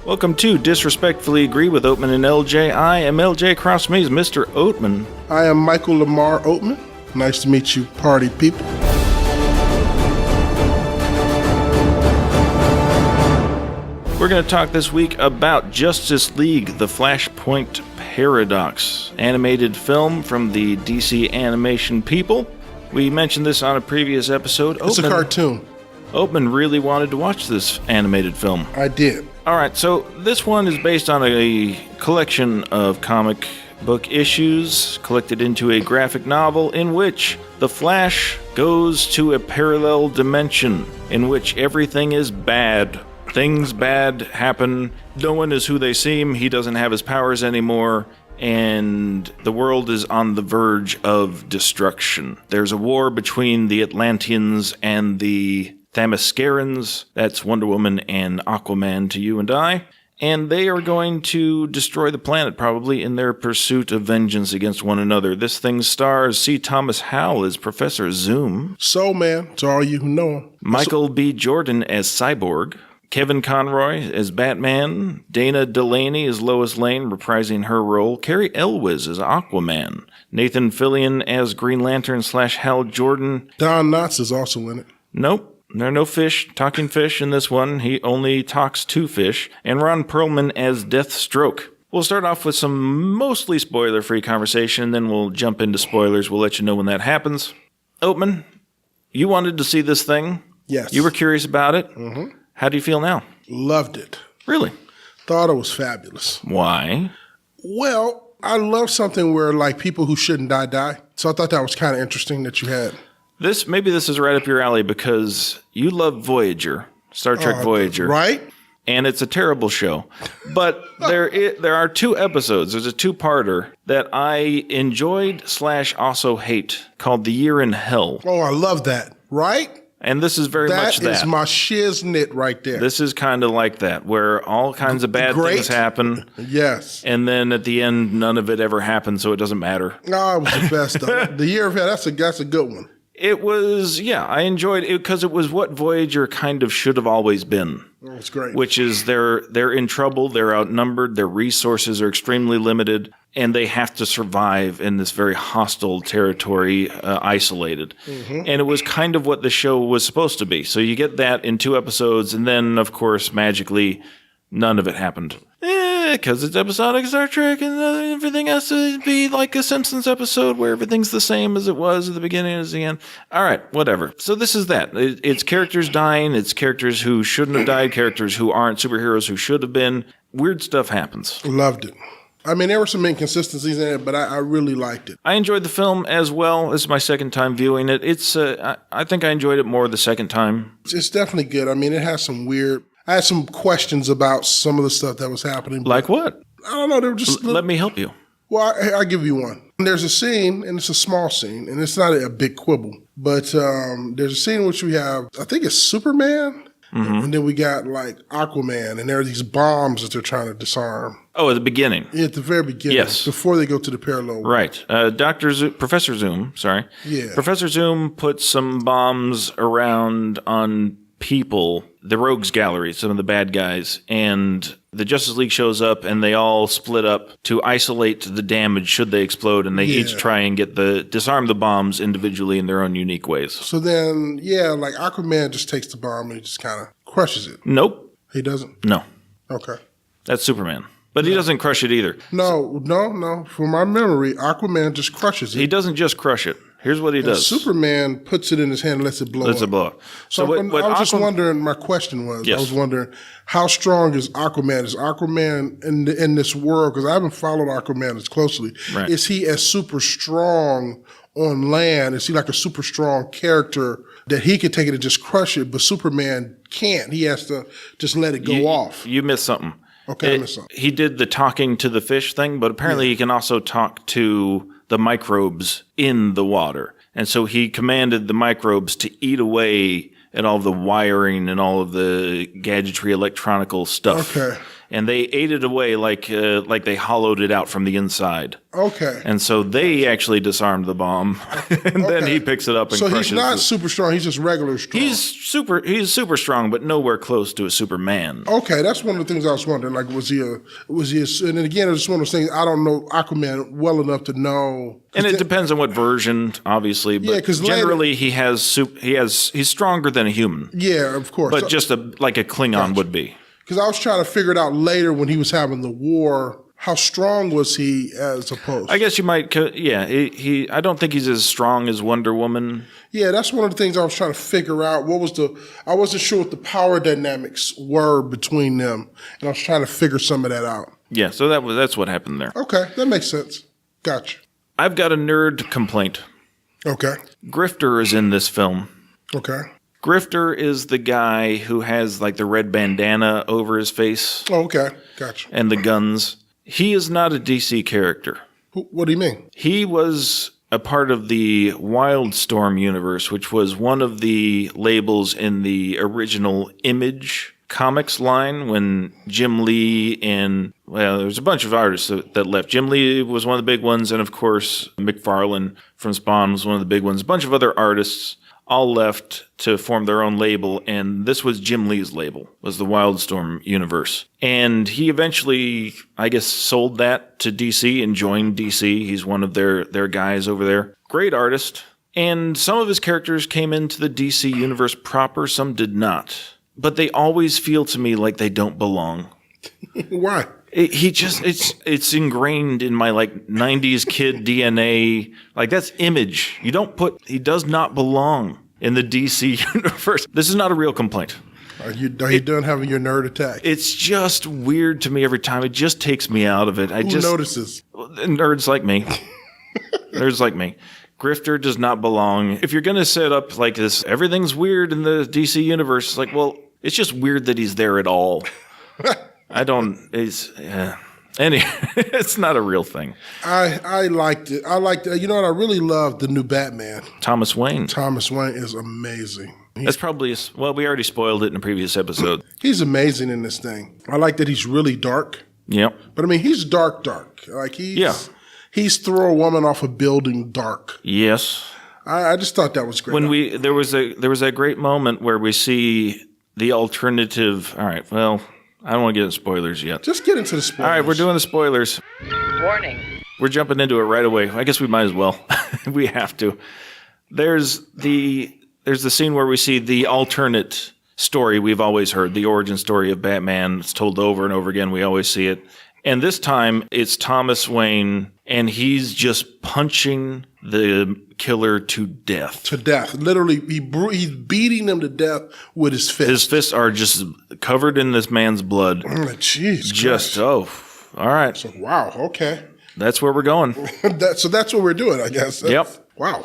Welcome to Disrespectfully Agree with Oatman and LJ. I am LJ. Across from me is Mr. Oatman. I am Michael Lamar Oatman. Nice to meet you, party people. We're going to talk this week about Justice League, the Flashpoint Paradox, animated film from the DC animation people. We mentioned this on a previous episode. It's a cartoon. Oatman really wanted to watch this animated film. I did. All right, so this one is based on a collection of comic book issues collected into a graphic novel in which the Flash goes to a parallel dimension in which everything is bad. Things bad happen. No one is who they seem. He doesn't have his powers anymore. And the world is on the verge of destruction. There's a war between the Atlanteans and the Themyscirans. That's Wonder Woman and Aquaman to you and I. And they are going to destroy the planet, probably, in their pursuit of vengeance against one another. This thing stars C. Thomas Howell as Professor Zoom. Soul Man, to all you who know him. Michael B. Jordan as Cyborg. Kevin Conroy as Batman, Dana Delaney as Lois Lane, reprising her role, Carrie Elwes as Aquaman, Nathan Fillion as Green Lantern / Hal Jordan. Don Knotts is also in it. Nope, there are no talking fish in this one. He only talks to fish. And Ron Perlman as Deathstroke. We'll start off with some mostly spoiler-free conversation, then we'll jump into spoilers. We'll let you know when that happens. Oatman, you wanted to see this thing. Yes. You were curious about it. Mm-hmm. How do you feel now? Loved it. Really? Thought it was fabulous. Why? Well, I love something where like people who shouldn't die. So I thought that was kind of interesting that you had. Maybe this is right up your alley because you love Voyager, Star Trek Voyager. Right? And it's a terrible show. But there are two episodes. There's a two-parter that I enjoyed / also hate called The Year in Hell. Oh, I love that. Right? And this is very much that. That is my shiznit right there. This is kind of like that, where all kinds of bad things happen. Yes. And then at the end, none of it ever happens, so it doesn't matter. No, it was the best, though. The Year of Hell, that's a good one. It was, yeah, I enjoyed it because it was what Voyager kind of should have always been. Oh, it's great. Which is they're in trouble, they're outnumbered, their resources are extremely limited, and they have to survive in this very hostile territory, isolated. Mm-hmm. And it was kind of what the show was supposed to be. So you get that in 2 episodes, and then, of course, magically, none of it happened. Because it's episodic Star Trek, and everything has to be like a Simpsons episode where everything's the same as it was at the beginning as the end. All right, whatever. So this is that. It's characters dying. It's characters who shouldn't have died, characters who aren't superheroes who should have been. Weird stuff happens. Loved it. I mean, there were some inconsistencies in it, but I really liked it. I enjoyed the film as well. This is my second time viewing it. I think I enjoyed it more the second time. It's definitely good. I mean, it has some weird... I had some questions about some of the stuff that was happening. Like what? I don't know. They were just... Let me help you. Well, I'll give you one. There's a scene, and it's a small scene, and it's not a big quibble, but there's a scene in which we have, I think it's Superman, and then we got like Aquaman, and there are these bombs that they're trying to disarm. Oh, at the beginning. Yeah, at the very beginning. Yes. Before they go to the parallel world. Right. Professor Zoom, sorry. Yeah. Professor Zoom put some bombs around on people, the rogues gallery, some of the bad guys, and the Justice League shows up and they all split up to isolate the damage should they explode, and they each try and disarm the bombs individually in their own unique ways. So then, like Aquaman just takes the bomb and he just kind of crushes it. Nope. He doesn't? No. Okay. That's Superman. But he doesn't crush it either. No. From my memory, Aquaman just crushes it. He doesn't just crush it. Here's what he does. Superman puts it in his hand and lets it blow up. So I was just wondering, my question was, I was wondering, how strong is Aquaman? Is Aquaman in this world, because I haven't followed Aquaman as closely, is he as super strong on land? Is he like a super strong character that he could take it and just crush it, but Superman can't? He has to just let it go off. You missed something. Okay, I missed something. He did the talking to the fish thing, but apparently he can also talk to the microbes in the water. And so he commanded the microbes to eat away at all the wiring and all of the gadgetry, electronical stuff. Okay. and they ate it away like they hollowed it out from the inside. Okay. And so they actually disarmed the bomb, and then he picks it up and crushes it. So he's not super strong. He's just regular strong. He's super strong, but nowhere close to a Superman. Okay, that's one of the things I was wondering. Like, was he and then again, it's just one of those things, I don't know Aquaman well enough to know. And it depends on what version, obviously. But because generally he's stronger than a human. Yeah, of course. But just like a Klingon would be. Because I was trying to figure it out later when he was having the war. How strong was he as opposed? I guess you might, he I don't think he's as strong as Wonder Woman. Yeah, that's one of the things I was trying to figure out. I wasn't sure what the power dynamics were between them, and I was trying to figure some of that out. Yeah, so that's what happened there. Okay, that makes sense. Gotcha. I've got a nerd complaint. Okay. Grifter is in this film. Okay. Grifter is the guy who has like the red bandana over his face. Oh, okay. Gotcha. And the guns. He is not a DC character. What do you mean? He was a part of the Wildstorm universe, which was one of the labels in the original Image Comics line when Jim Lee and, well, there's a bunch of artists that left. Jim Lee was one of the big ones, and of course, McFarlane from Spawn was one of the big ones. A bunch of other artists all left to form their own label, and this was Jim Lee's label, was the Wildstorm universe. And he eventually, I guess, sold that to DC and joined DC. He's one of their guys over there. Great artist. And some of his characters came into the DC universe proper, some did not. But they always feel to me like they don't belong. Why? It's ingrained in my like 90s kid DNA. Like that's Image. He does not belong in the DC universe. This is not a real complaint. Are you done having your nerd attack? It's just weird to me every time. It just takes me out of it. Who notices? Nerds like me. Nerds like me. Grifter does not belong. If you're going to set up like this, everything's weird in the DC universe. It's like, well, it's just weird that he's there at all. Anyway, it's not a real thing. I liked it. You know what? I really loved the new Batman. Thomas Wayne. Thomas Wayne is amazing. That's probably, we already spoiled it in a previous episode. He's amazing in this thing. I like that he's really dark. Yep. But I mean, he's dark. Like he's throw a woman off a building dark. Yes. I just thought that was great. There was a great moment where we see the alternative. All right, well, I don't want to get into spoilers yet. Just get into the spoilers. All right, we're doing the spoilers. Warning. We're jumping into it right away. I guess we might as well. We have to. There's the scene where we see the alternate story we've always heard, the origin story of Batman. It's told over and over again. We always see it. And this time, it's Thomas Wayne, and he's just punching the killer to death. To death. Literally, he's beating him to death with his fists. His fists are just covered in this man's blood. Jeez. All right. So, wow, okay. That's where we're going. So that's what we're doing, I guess. Yep. Wow.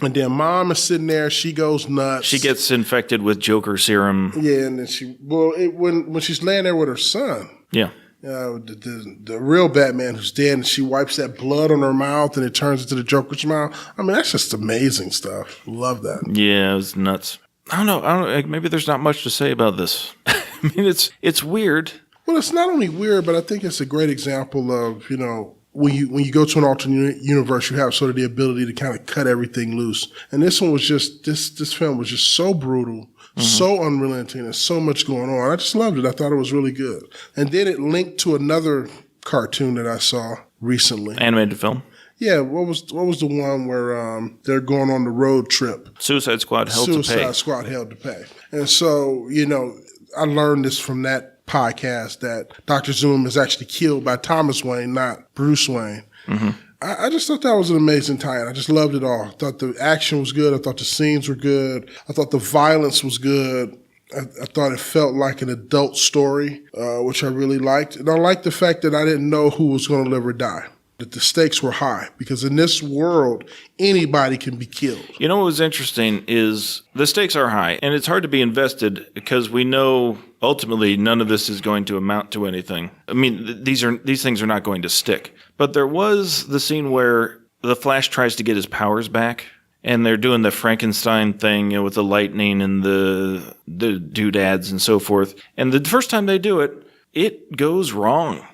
And then Mom is sitting there. She goes nuts. She gets infected with Joker serum. Yeah, and then when she's laying there with her son. Yeah. The real Batman who's dead, and she wipes that blood on her mouth, and it turns into the Joker's mouth. I mean, that's just amazing stuff. Love that. Yeah, it was nuts. I don't know. Maybe there's not much to say about this. I mean, it's weird. Well, it's not only weird, but I think it's a great example of, you know, when you go to an alternate universe, you have sort of the ability to kind of cut everything loose. And this one was just this film was just so brutal. Mm-hmm. So unrelenting. There's so much going on. I just loved it. I thought it was really good. And then it linked to another cartoon that I saw recently. Animated film? Yeah. What was the one where they're going on the road trip? Suicide Squad Hell to Pay. Suicide Squad Hell to Pay. And so, you know, I learned this from that podcast that Dr. Zoom is actually killed by Thomas Wayne, not Bruce Wayne. Mm-hmm. I just thought that was an amazing tie-in. I just loved it all. I thought the action was good. I thought the scenes were good. I thought the violence was good. I thought it felt like an adult story, which I really liked. And I liked the fact that I didn't know who was going to live or die, that the stakes were high. Because in this world, anybody can be killed. You know what was interesting is the stakes are high, and it's hard to be invested because we know ultimately none of this is going to amount to anything. I mean, these things are not going to stick. But there was the scene where the Flash tries to get his powers back, and they're doing the Frankenstein thing with the lightning and the doodads and so forth. And the first time they do it, it goes wrong.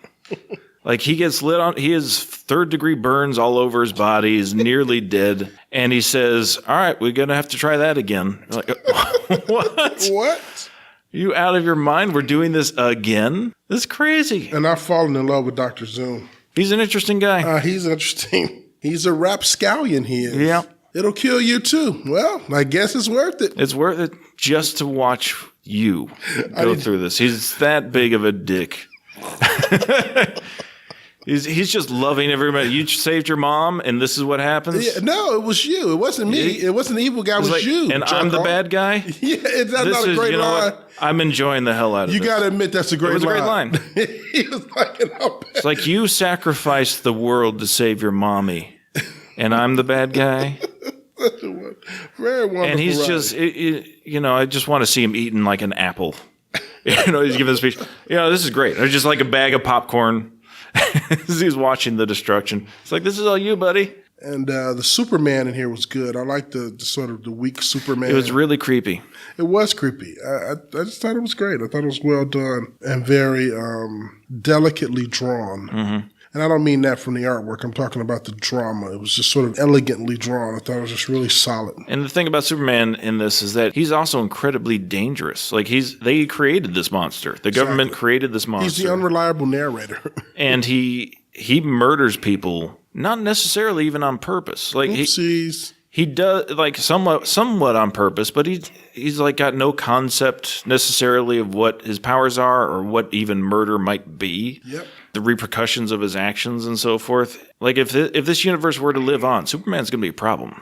Like, he gets lit on, he has third-degree burns all over his body, he's nearly dead, and he says, all right, we're going to have to try that again. Like, what? What? You out of your mind? We're doing this again? This is crazy. And I've fallen in love with Dr. Zoom. He's an interesting guy. He's interesting. He's a rapscallion, he is. Yeah. It'll kill you, too. Well, I guess it's worth it. It's worth it just to watch you go through this. He's that big of a dick. He's just loving everybody. You saved your mom, and this is what happens? Yeah, no, it was you. It wasn't me. It wasn't the evil guy. It was like, you. And I'm the bad guy? Yeah, that's not a great line. I'm enjoying the hell out of it. You got to admit that's a great line. It was a great line. He was like, it's like, you sacrificed the world to save your mommy, and I'm the bad guy? Very wonderful. And he's just, I just want to see him eating like an apple. He's giving a speech. This is great. There's just like a bag of popcorn. He's watching the destruction. It's like, this is all you, buddy. And the Superman in here was good. I like the sort of the weak Superman. It was really creepy. It was creepy. I just thought it was great. I thought it was well done and very delicately drawn. Mm-hmm. And I don't mean that from the artwork. I'm talking about the drama. It was just sort of elegantly drawn. I thought it was just really solid. And the thing about Superman in this is that he's also incredibly dangerous. Like, they created this monster. The government created this monster. He's the unreliable narrator. And he murders people, not necessarily even on purpose. Like, he does, like, somewhat on purpose, but he's like got no concept necessarily of what his powers are or what even murder might be. Yep. The repercussions of his actions and so forth. Like, if this universe were to live on, Superman's going to be a problem.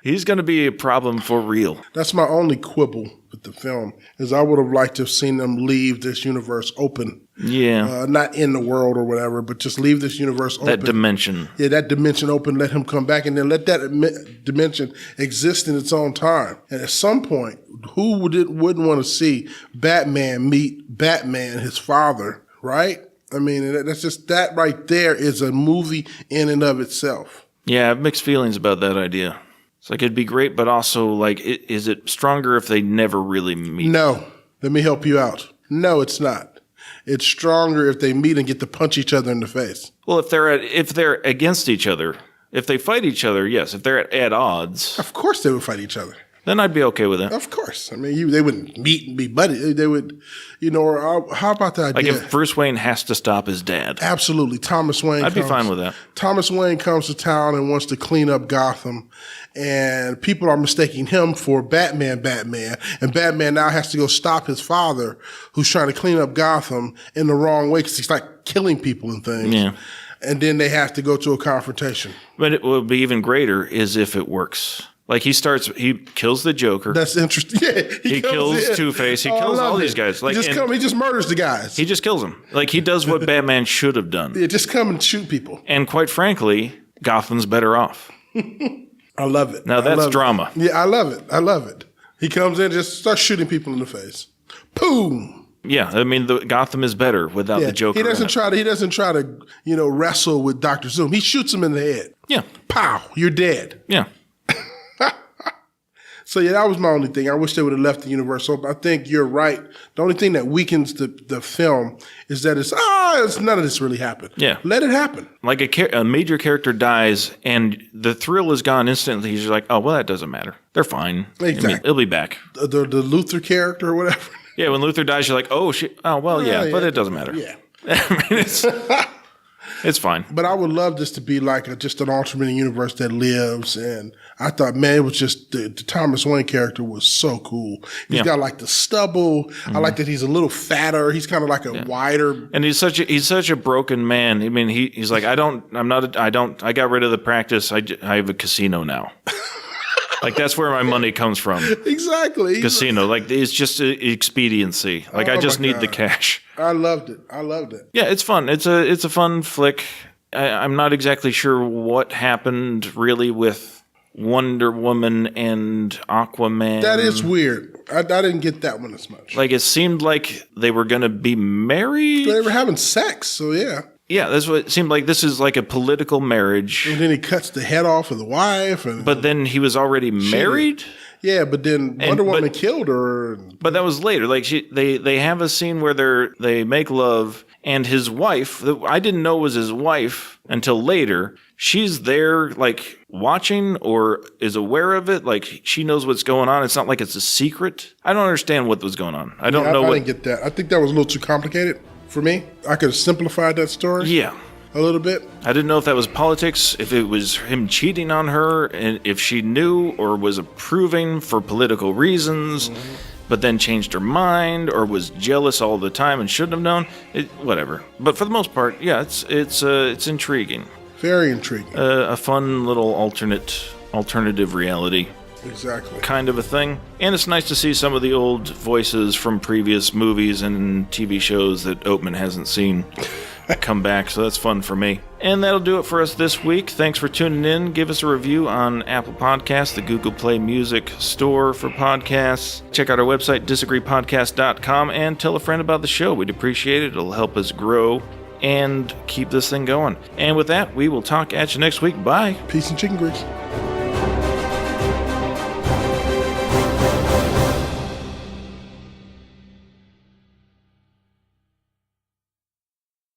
He's going to be a problem for real. That's my only quibble with the film, is I would have liked to have seen them leave this universe open. Yeah. Not in the world or whatever, but just leave this universe open. That dimension. Yeah, that dimension open, let him come back, and then let that dimension exist in its own time. And at some point, who wouldn't want to see Batman meet Batman, his father, right? I mean, that's just, that right there is a movie in and of itself. Yeah, I have mixed feelings about that idea. It's like, it'd be great, but also, like, is it stronger if they never really meet? No. Let me help you out. No, it's not. It's stronger if they meet and get to punch each other in the face. Well, if they're against each other, if they fight each other, yes. If they're at odds, of course they would fight each other. Then I'd be okay with it. Of course. I mean, they wouldn't meet and be buddies. They would, or how about the idea? Like, if Bruce Wayne has to stop his dad. Absolutely. Thomas Wayne I'd be fine with that. Thomas Wayne comes to town and wants to clean up Gotham, and people are mistaking him for Batman, and Batman now has to go stop his father, who's trying to clean up Gotham, in the wrong way because he's like killing people and things. Yeah. And then they have to go to a confrontation. But it would be even greater is if it works. Like, he kills the Joker. That's interesting. Yeah, he kills Two-Face. He kills all these guys. Like, he just murders the guys. He just kills them. Like, he does what Batman should have done. Yeah, just come and shoot people. And quite frankly, Gotham's better off. I love it. Now that's drama. Yeah, I love it. I love it. He comes in and just starts shooting people in the face. Boom. Yeah, I mean, Gotham is better without the Joker. He doesn't try to wrestle with Dr. Zoom. He shoots him in the head. Yeah. Pow, you're dead. Yeah. So, yeah, that was my only thing. I wish they would have left the universe open. I think you're right. The only thing that weakens the film is that it's none of this really happened. Yeah. Let it happen. Like, a major character dies, and the thrill is gone instantly. You're like, oh, well, that doesn't matter. They're fine. Exactly. I mean, it'll be back. The Luthor character or whatever. Yeah, when Luthor dies, you're like, oh, shit. Oh, well, yeah, but it doesn't matter. Yeah. I mean, it's fine. But I would love this to be like just an alternate universe that lives. And I thought, man, it was just the Thomas Wayne character was so cool. He's got like the stubble. Mm-hmm. I like that he's a little fatter. He's kind of like a wider. And he's such a broken man. I mean, he's like, I got rid of the practice. I have a casino now. Like, that's where my money comes from. Exactly. Casino. Like, it's just expediency. Like, I just need the cash. I loved it. Yeah, it's fun. It's a fun flick. I'm not exactly sure what happened really with Wonder Woman and Aquaman. That is weird. I didn't get that one as much. Like, it seemed like they were going to be married. They were having sex, so yeah. Yeah, that's what it seemed like. This is like a political marriage. And then he cuts the head off of the wife. But then he was already married? Yeah, but then Wonder Woman killed her. But that was later. Like they have a scene where they make love, and his wife, I didn't know was his wife until later. She's there, like, watching or is aware of it. Like, she knows what's going on. It's not like it's a secret. I don't understand what was going on. I don't know. I didn't get that. I think that was a little too complicated for me. I could have simplified that story. Yeah. A little bit. I didn't know if that was politics, if it was him cheating on her, and if she knew or was approving for political reasons, but then changed her mind, or was jealous all the time and shouldn't have known. Whatever. But for the most part, yeah, it's intriguing. Very intriguing. A fun little alternative reality. Exactly. Kind of a thing. And it's nice to see some of the old voices from previous movies and TV shows that Oatman hasn't seen come back, so that's fun for me. And that'll do it for us this week. Thanks for tuning in. Give us a review on Apple Podcasts, the Google Play Music store for podcasts. Check out our website, disagreepodcast.com, and tell a friend about the show. We'd appreciate it. It'll help us grow and keep this thing going. And with that, we will talk at you next week. Bye. Peace and chicken grease.